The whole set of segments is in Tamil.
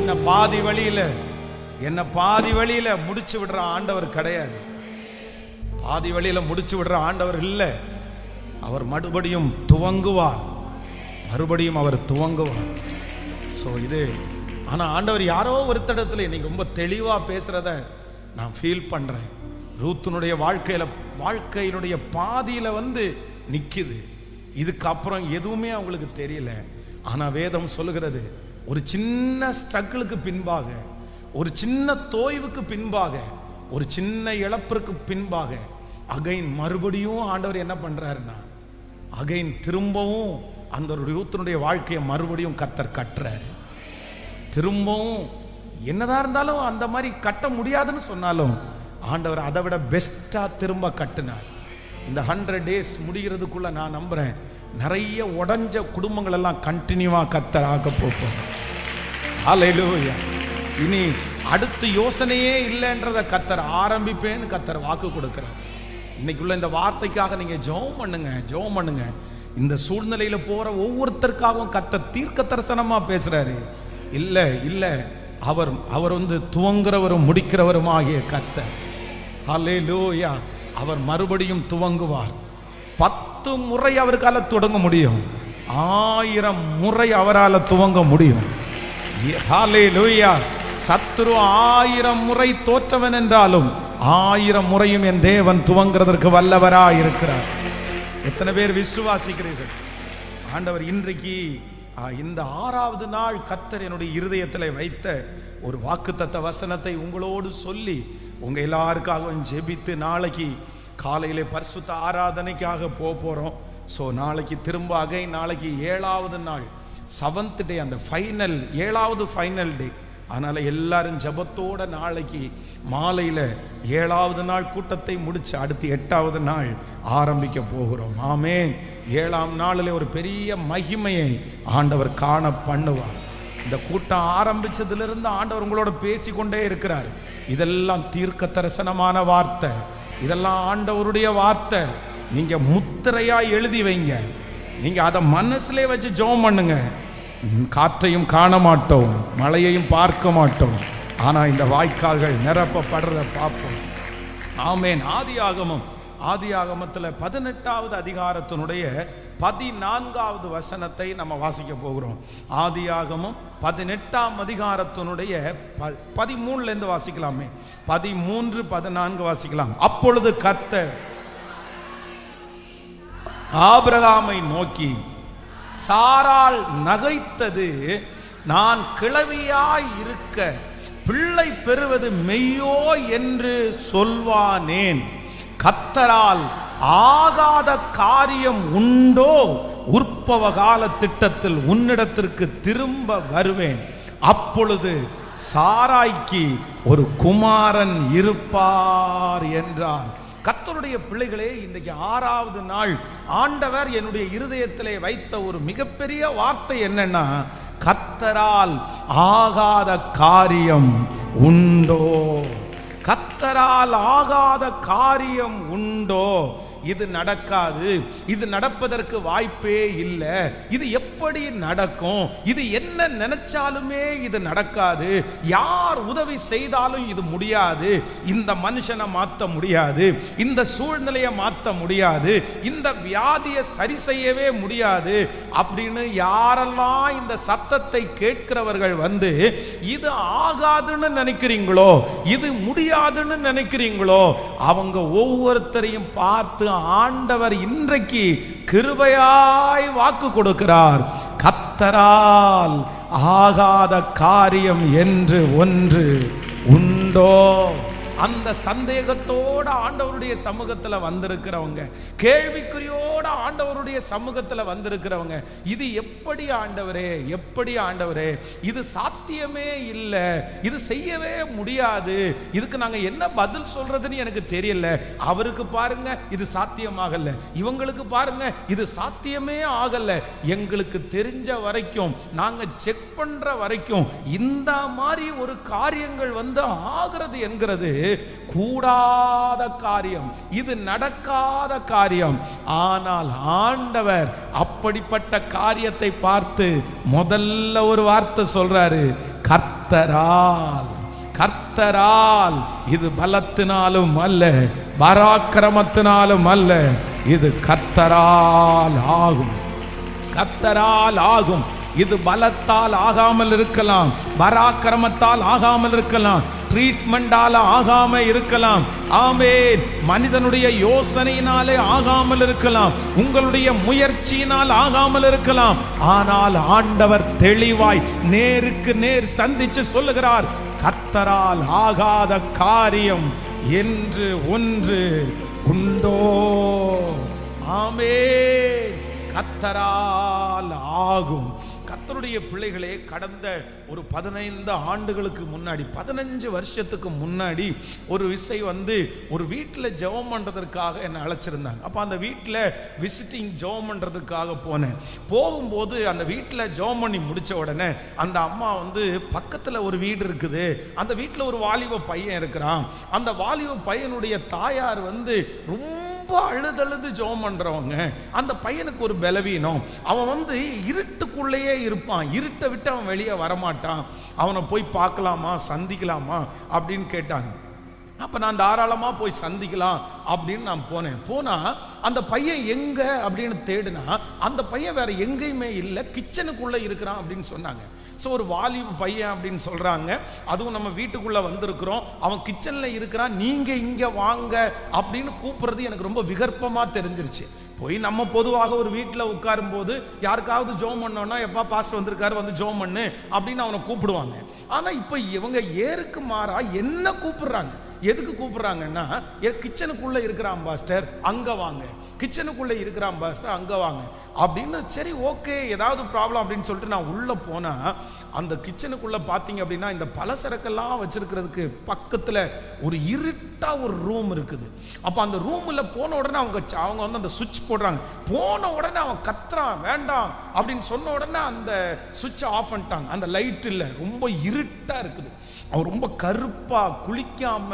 என்ன பாதி வழியில முடிச்சு விடுற ஆண்டவர் கிடையாது. பாதி வழியில முடிச்சு விடுற ஆண்டவர் இல்லை. அவர் மறுபடியும் துவங்குவார். அவர் துவங்குவார். ஸோ இது ஆனால் ஆண்டவர் யாரோ ஒருத்தடத்துல இன்னைக்கு ரொம்ப தெளிவாக பேசுறத நான் ஃபீல் பண்றேன். ரூத்தினுடைய வாழ்க்கையினுடைய பாதியில நிக்குது. இதுக்கப்புறம் எதுவுமே அவங்களுக்கு தெரியல. ஆனா வேதம் சொல்லுகிறது, ஒரு சின்ன ஸ்ட்ரகிளுக்கு பின்பாக, ஒரு சின்ன தோய்வுக்கு பின்பாக, ஒரு சின்ன இழப்பிற்கு பின்பாக அகைன் மறுபடியும் ஆண்டவர் என்ன பண்றாருன்னா, அகைன் திரும்பவும் அந்த ரூத்தினுடைய வாழ்க்கையை மறுபடியும் கர்த்தர் கட்டுறாரு. திரும்பவும் என்னதான் இருந்தாலும் அந்த மாதிரி கட்ட முடியாதுன்னு சொன்னாலும் ஆண்டவர் அதை விட பெஸ்டா திரும்ப கட்டினார். இந்த 100 days முடிகிறதுக்குள்ள நான் நம்புறேன், நிறைய உடைஞ்ச குடும்பங்கள் எல்லாம் கண்டினியூவா கர்த்தர் ஆக்க போறோம். ஹல்லேலூயா. இனி அடுத்த யோசனையே இல்லைன்றத கர்த்தர் ஆரம்பிப்பேன்னு கர்த்தர் வாக்கு கொடுக்கிறார். இன்னைக்குள்ள இந்த வார்த்தைக்காக நீங்க ஜெபம் பண்ணுங்க. இந்த சூழ்நிலையில போற ஒவ்வொருத்தருக்காகவும் கர்த்தர் தீர்க்க தரிசனமா பேசுறாரு. இல்ல அவர் துவங்குறவரும் முடிக்கிறவருமாகிய கர்த்தர். ஹல்லேலூயா. அவர் மறுபடியும் துவங்குவார். 10 முறை அவரால் தொடங்க முடியும், 1000 முறை அவரால் துவங்க முடியும். ஹல்லேலூயா. சத்துரு 1000 முறை தோற்றவன் என்றாலும் 1000 முறையும் என் தேவன் துவங்குறதற்கு வல்லவராய் இருக்கிறார். எத்தனை பேர் விசுவாசிக்கிறீர்கள்? ஆண்டவர் இன்றைக்கு இந்த 6வது நாள் கர்த்தர் என்னுடைய இருதயத்தில் வைத்த ஒரு வாக்குத்தத்த வசனத்தை உங்களோடு சொல்லி உங்க எல்லாருக்காகவும் ஜெபித்து நாளைக்கு காலையிலே பரிசுத்த ஆராதனைக்காக போறோம். ஸோ நாளைக்கு திரும்ப நாளைக்கு 7வது நாள், 7th day, அந்த ஃபைனல் 7வது ஃபைனல் டே. அதனால எல்லாரும் ஜபத்தோட நாளைக்கு மாலையில 7வது நாள் கூட்டத்தை முடிச்சு அடுத்து 8வது நாள் ஆரம்பிக்க போகிறோம். ஆமென். 7ஆம் நாளில் ஒரு பெரிய மகிமையை ஆண்டவர் காண பண்ணுவார். இந்த கூட்டம் ஆரம்பிச்சதிலிருந்து ஆண்டவர் உங்களோட பேசிக்கொண்டே இருக்கிறார். இதெல்லாம் தீர்க்க தரிசனமான வார்த்தை, இதெல்லாம் ஆண்டவருடைய வார்த்தை. நீங்க முத்திரையா எழுதி வைங்க. நீங்க அதை மனசுல வச்சு ஜெபம் பண்ணுங்க. காற்றையும் காண மாட்டோம், மழையையும் பார்க்க மாட்டோம், ஆனா இந்த வாய்க்கால்கள் நிரப்பப்படுறத பார்ப்போம். ஆமென். ஆதியாகமத்தில் 18வது அதிகாரத்தினுடைய 14வது வசனத்தை நம்ம வாசிக்க போகிறோம். ஆதியாகமம் 18ஆம் அதிகாரத்தினுடைய 13ல இருந்து வாசிக்கலாமே. 13, 14 வாசிக்கலாம். அப்பொழுது கர்த்தர் ஆபிரகாமை நோக்கி, சாராள் நகைத்தது நான் கிழவியாய் இருக்க பிள்ளை பெறுவது மெய்யோ என்று சொல்வானேன். கர்த்தரால் ஆகாத காரியம் உண்டோ? உற்பவ கால திட்டத்தில் உன்னிடத்திற்கு திரும்ப வருவேன். அப்பொழுது சாராய்க்கு ஒரு குமாரன் இருப்பார் என்றார். கர்த்தருடைய பிள்ளைகளே, இன்றைக்கு 6வது நாள் ஆண்டவர் என்னுடைய இருதயத்திலே வைத்த ஒரு மிகப்பெரிய வார்த்தை என்னன்னா, கர்த்தரால் ஆகாத காரியம் உண்டோ? கர்த்தரால் ஆகாத காரியம் உண்டோ? இது நடக்காது, இது நடப்பதற்கு வாய்ப்பே இல்லை, இது எப்படி நடக்கும், இது என்ன நினைச்சாலுமே இது நடக்காது, யார் உதவி செய்தாலும் இது முடியாது, இந்த மனுஷனை மாற்ற முடியாது, இந்த சூழ்நிலையை மாற்ற முடியாது, இந்த வியாதியை சரி செய்யவே முடியாது அப்படின்னு யாரெல்லாம் இந்த சத்தத்தை கேட்கிறவர்கள் இது ஆகாதுன்னு நினைக்கிறீங்களோ, இது முடியாதுன்னு நினைக்கிறீங்களோ, அவங்க ஒவ்வொருத்தரையும் பார்த்து ஆண்டவர் இன்றைக்கு கிருபையாய் வாக்கு கொடுக்கிறார். கர்த்தரால் ஆகாத காரியம் என்று ஒன்று உண்டோ? அந்த சந்தேகத்தோட ஆண்டவருடைய சமூகத்துல வந்திருக்கிறவங்க, கேள்விக்குறியோட ஆண்டவருடைய சமூகத்துல வந்திருக்கிறவங்க, இது எப்படி ஆண்டவரே, எப்படி ஆண்டவரே, இது சாத்தியமே இல்லை, இது செய்யவே முடியாது, இதுக்கு நாங்க என்ன பதில் சொல்றதுன்னு எனக்கு தெரியல. அவருக்கு பாருங்க இது சாத்தியமாகல, இவங்களுக்கு பாருங்க இது சாத்தியமே ஆகல, எங்களுக்கு தெரிஞ்ச வரைக்கும், நாங்க செக் பண்ற வரைக்கும் இந்த மாதிரி ஒரு காரியங்கள் ஆகிறது என்கிறது கூடாத காரியம், இது நடக்காத காரியம். ஆனால் ஆண்டவர் அப்படிப்பட்ட காரியத்தை பார்த்து முதல்ல ஒரு வார்த்தை சொல்றாரு, கர்த்தரால். கர்த்தரால். இது பலத்தினாலும் அல்ல, பராக்கிரமத்தினாலும் அல்ல, இது கர்த்தரால் ஆகும். கர்த்தரால் ஆகும். இது பலத்தால் ஆகாமல் இருக்கலாம், பராக்கிரமத்தால் ஆகாமல் இருக்கலாம், ட்ரீட்மெண்டால ஆகாம இருக்கலாம், ஆமென், மனிதனுடைய யோசனையினாலே ஆகாமல் இருக்கலாம், உங்களுடைய முயற்சியினால் ஆகாமல் இருக்கலாம். ஆனால் ஆண்டவர் தெளிவாய் நேருக்கு நேர் சந்திச்சு சொல்லுகிறார், கர்த்தரால் ஆகாத காரியம் என்று ஒன்று உண்டோ? ஆமென். கர்த்தரால் ஆகும். கர்த்தருடைய பிள்ளைகளே, கடந்த ஒரு 15 ஆண்டுகளுக்கு முன்னாடி, 15 வருஷத்துக்கு முன்னாடி ஒரு விஷயம் வந்து ஒரு வீட்டில் ஜெபம் பண்ணுறதுக்காக என்னை அழைச்சிருந்தாங்க. அப்போ அந்த வீட்டில் விசிட்டிங் ஜெபம் பண்ணுறதுக்காக போனேன். போகும்போது அந்த வீட்டில் ஜெபம் பண்ணி முடித்த உடனே அந்த அம்மா வந்து பக்கத்தில் ஒரு வீடு இருக்குது, அந்த வீட்டில் ஒரு வாலிப பையன் இருக்கிறான். அந்த வாலிப பையனுடைய தாயார் வந்து ரொம்ப அழுதழுது ஜெபம் பண்றவங்க. அந்த பையனுக்கு ஒரு பலவீனம், அவன் வந்து இருட்டுக்குள்ளேயே இருப்பான், இருட்டை விட்டு அவன் வெளியே வரமாட்டான். அவனை போய் பார்க்கலாமா, சந்திக்கலாமா அப்படின்னு கேட்டாங்க. அப்போ நான் தாராளமாக போய் சந்திக்கலாம் அப்படின்னு நான் போனால் அந்த பையன் எங்கே அப்படின்னு தேடினா அந்த பையன் வேற எங்கேயுமே இல்லை, கிச்சனுக்குள்ளே இருக்கிறான் அப்படின்னு சொன்னாங்க. ஸோ ஒரு வாலிப பையன் அப்படின்னு சொல்கிறாங்க, அதுவும் நம்ம வீட்டுக்குள்ளே வந்திருக்கிறோம், அவன் கிச்சனில் இருக்கிறான், நீங்கள் இங்கே வாங்க அப்படின்னு கூப்பிட்றது எனக்கு ரொம்ப விகற்பமாக தெரிஞ்சிருச்சு. போய் நம்ம பொதுவாக ஒரு வீட்டில் உட்காரும் போது யாருக்காவது ஜோம் பண்ணோன்னா, எப்பா பாஸ்டர் வந்திருக்காரு வந்து ஜோம் பண்ணு அப்படின்னு அவனை கூப்பிடுவாங்க. ஆனால் இப்போ இவங்க ஏருக்கு மாறா என்ன கூப்பிடுறாங்க. எதுக்கு கூப்பிடுறாங்கன்னா, கிச்சனுக்குள்ளே இருக்கிறான் பாஸ்டர் அங்கே வாங்க, கிச்சனுக்குள்ளே இருக்கிறான் பாஸ்டர் அங்கே வாங்க அப்படின்னு. சரி ஓகே, ஏதாவது ப்ராப்ளம் அப்படின்னு சொல்லிட்டு நான் உள்ளே போனால் அந்த கிச்சனுக்குள்ளே பார்த்தீங்க அப்படின்னா இந்த பலசரக்கெல்லாம் வச்சிருக்கிறதுக்கு பக்கத்தில் ஒரு இருட்டாக ஒரு ரூம் இருக்குது. அப்போ அந்த ரூமில் போன உடனே அவங்க வந்து அந்த சுவிட்ச் போடுறாங்க. போன உடனே அவன் கத்துறான், வேண்டாம் அப்படின்னு சொன்ன உடனே அந்த சுவிட்சை ஆஃப் பண்ணிட்டாங்க. அந்த லைட் இல்லை, ரொம்ப இருட்டாக இருக்குது. அவன் ரொம்ப கருப்பாக, குளிக்காம,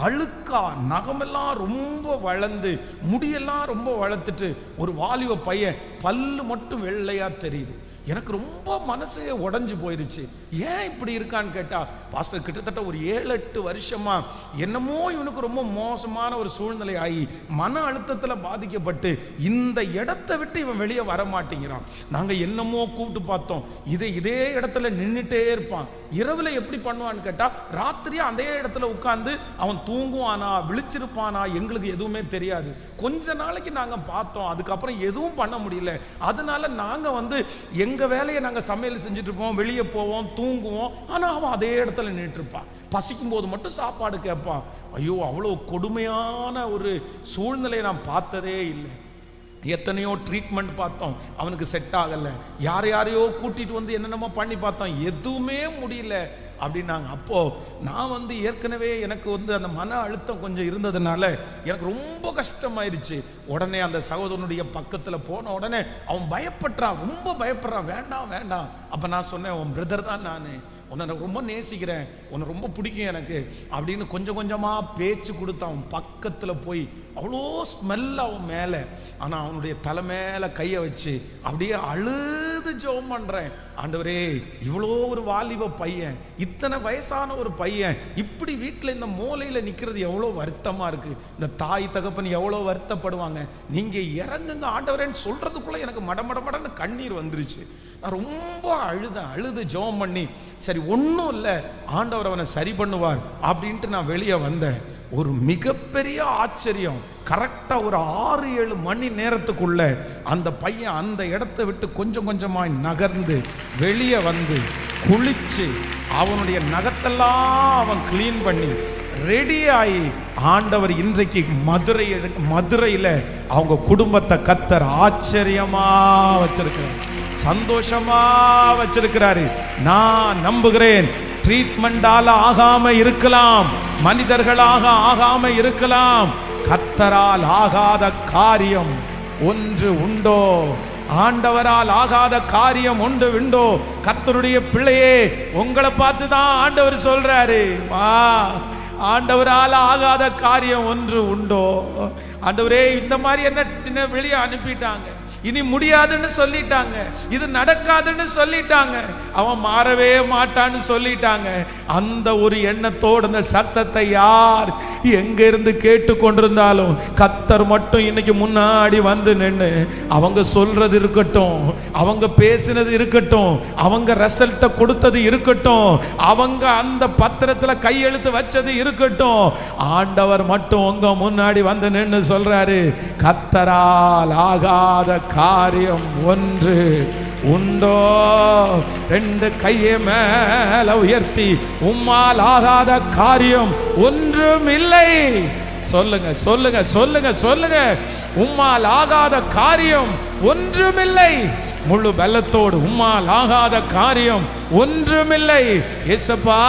அழுக்கா, நகமெல்லாம் ரொம்ப வளர்ந்து, முடியெல்லாம் ரொம்ப வளர்த்துட்டு ஒரு வாலிப பையன், பல்லு மட்டும் வெள்ளையா தெரியுது. எனக்கு ரொம்ப மனசே உடஞ்சு போயிருச்சு. ஏன் இப்படி இருக்கான்னு கேட்டா, பாஸ்டர் கிட்டத்தட்ட ஒரு 7-8 வருஷமா என்னமோ இவனுக்கு ரொம்ப மோசமான ஒரு சூழ்நிலை ஆகி மன அழுத்தத்தில் பாதிக்கப்பட்டு இந்த இடத்தை விட்டு இவன் வெளியே வர மாட்டேங்கிறான். நாங்கள் என்னமோ கூப்பிட்டு பார்த்தோம், இதே இடத்துல நின்றுட்டே இருப்பான். இரவில் எப்படி பண்ணுவான்னு கேட்டால், ராத்திரியா அதே இடத்துல உட்காந்து அவன் தூங்குவானா விழிச்சிருப்பானா எங்களுக்கு எதுவுமே தெரியாது. கொஞ்ச நாளைக்கு நாங்கள் பார்த்தோம், அதுக்கப்புறம் எதுவும் பண்ண முடியல. அதனால நாங்கள் வந்து எங்க வேலையை நாங்கள் சமையல் செஞ்சுட்டு இருப்போம், வெளியே போவோம், தூங்குவோம். ஆனால் அவன் அதே இடத்துல நின்றுட்டு இருப்பான். பசிக்கும் போது மட்டும் சாப்பாடு கேட்பான். ஐயோ, அவ்வளோ கொடுமையான ஒரு சூழ்நிலையை நான் பார்த்ததே இல்லை. எத்தனையோ ட்ரீட்மெண்ட் பார்த்தோம், அவனுக்கு செட் ஆகலை. யாரையோ கூட்டிட்டு வந்து என்னென்னமோ பண்ணி பார்த்தோம், எதுவுமே முடியல அப்படின்னாங்க. அப்போது நான் வந்து ஏற்கனவே எனக்கு வந்து அந்த மன அழுத்தம் கொஞ்சம் இருந்ததுனால எனக்கு ரொம்ப கஷ்டமாயிருச்சு. உடனே அந்த சகோதரனுடைய பக்கத்தில் போன உடனே அவன் பயப்படுறான், ரொம்ப பயப்படுறான், வேண்டாம் வேண்டாம். அப்போ நான் சொன்னேன், உன் பிரதர் தான் நான், உன்னை ரொம்ப நேசிக்கிறேன், உன்னை ரொம்ப பிடிக்கும் எனக்கு அப்படின்னு கொஞ்சம் கொஞ்சமாக பேச்சு கொடுத்து அவன் பக்கத்தில் போய் அவ்வளோ ஸ்மெல் அவன் மேலே. ஆனால் அவனுடைய தலை மேலே கையை வச்சு அப்படியே அழுது ஜெபம் பண்ணுறேன். ஆண்டவரே, இவ்வளோ ஒரு வாலிப பையன், இத்தனை வயசான ஒரு பையன் இப்படி வீட்டில் இந்த மூலையில் நிற்கிறது எவ்வளோ வருத்தமாக இருக்குது. இந்த தாய் தகப்பன் எவ்வளோ வருத்தப்படுவாங்க. நீங்கள் இறங்குங்க ஆண்டவரேன்னு சொல்கிறதுக்குள்ளே எனக்கு மடமடன்னு கண்ணீர் வந்துருச்சு. நான் ரொம்ப அழுது ஜெபம் பண்ணி, சரி ஒன்றும் இல்லை, ஆண்டவர் அவனை சரி பண்ணுவார் அப்படின்ட்டு நான் வெளியே வந்தேன். ஒரு மிகப்பெரிய ஆச்சரியம், கரெக்டாக ஒரு 6-7 மணி நேரத்துக்குள்ள அந்த பையன் அந்த இடத்தை விட்டு கொஞ்சம் கொஞ்சமாய் நகர்ந்து வெளியே வந்து குளிச்சு அவனுடைய நகத்தெல்லாம் அவன் கிளீன் பண்ணி ரெடி ஆகி, ஆண்டவர் இன்றைக்கு மதுரையில் அவங்க குடும்பத்தை கர்த்தர் ஆச்சரியமா வச்சிருக்கிறார், சந்தோஷமா வச்சிருக்கிறாரு. நான் நம்புகிறேன், ட்ரீட்மெண்டால ஆகாம இருக்கலாம், மனிதர்களாக ஆகாம இருக்கலாம், கர்த்தரால் ஆகாத காரியம் ஒன்று உண்டோ? ஆண்டவரால் ஆகாத காரியம் ஒன்று உண்டோ? கர்த்தருடைய பிள்ளையே, உங்களை பார்த்து தான் ஆண்டவர் சொல்றாரு, வா, ஆண்டவரால் ஆகாத காரியம் ஒன்று உண்டோ? ஆண்டவரே, இந்த மாதிரி என்ன வெளியே அனுப்பிட்டாங்க, இனி முடியாதுன்னு சொல்லிட்டாங்க, இது நடக்காதுன்னு சொல்லிட்டாங்க, அவன் மாறவே மாட்டான்னு சொல்லிட்டாங்க. அந்த ஒரு எண்ணத்தோடு அந்த சத்தத்தை யார் எங்க இருந்து கேட்டு கொண்டிருந்தாலும் கர்த்தர் மட்டும் இன்னைக்கு முன்னாடி வந்து நின்று அவங்க சொல்றது இருக்கட்டும், அவங்க பேசினது இருக்கட்டும், அவங்க ரிசல்ட்டை கொடுத்தது இருக்கட்டும், அவங்க அந்த பத்திரத்துல கையெழுத்து வச்சது இருக்கட்டும், ஆண்டவர் மட்டும் உங்க முன்னாடி வந்து நின்று சொல்றாரு, கர்த்தரால் ஆகாத காரியம் ஒன்று உண்டோ? ரெண்டு கையை மேல உயர்த்தி, உம்மால் ஆகாத காரியம் ஒன்றும் இல்லை. சொல்லுங்க சொல்லுங்க சொல்லுங்க சொல்லுங்க, உம்மால் ஆகாத காரியம் ஒன்றுமில்லை. முழு பலத்தோடு, உம்மால் ஆகாத காரியம் ஒன்றுமில்லை. இயேசப்பா,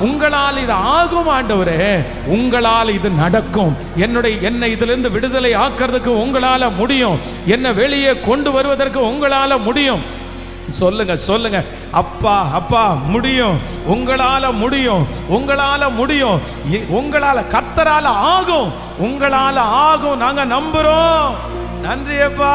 உங்களால் இது ஆகும் ஆண்டவரே, உங்களால் இது நடக்கும். என்னை இதிலிருந்து விடுதலை ஆக்கிறதுக்கு உங்களால முடியும், என்னை வெளியே கொண்டு வருவதற்கு உங்களால முடியும். சொல்லுங்க சொல்லுங்க, அப்பா அப்பா முடியும், உங்களால முடியும், உங்களால முடியும், உங்களால, கர்த்தரால ஆகும், உங்களால ஆகும். நாங்க நம்புறோம். நன்றி அப்பா.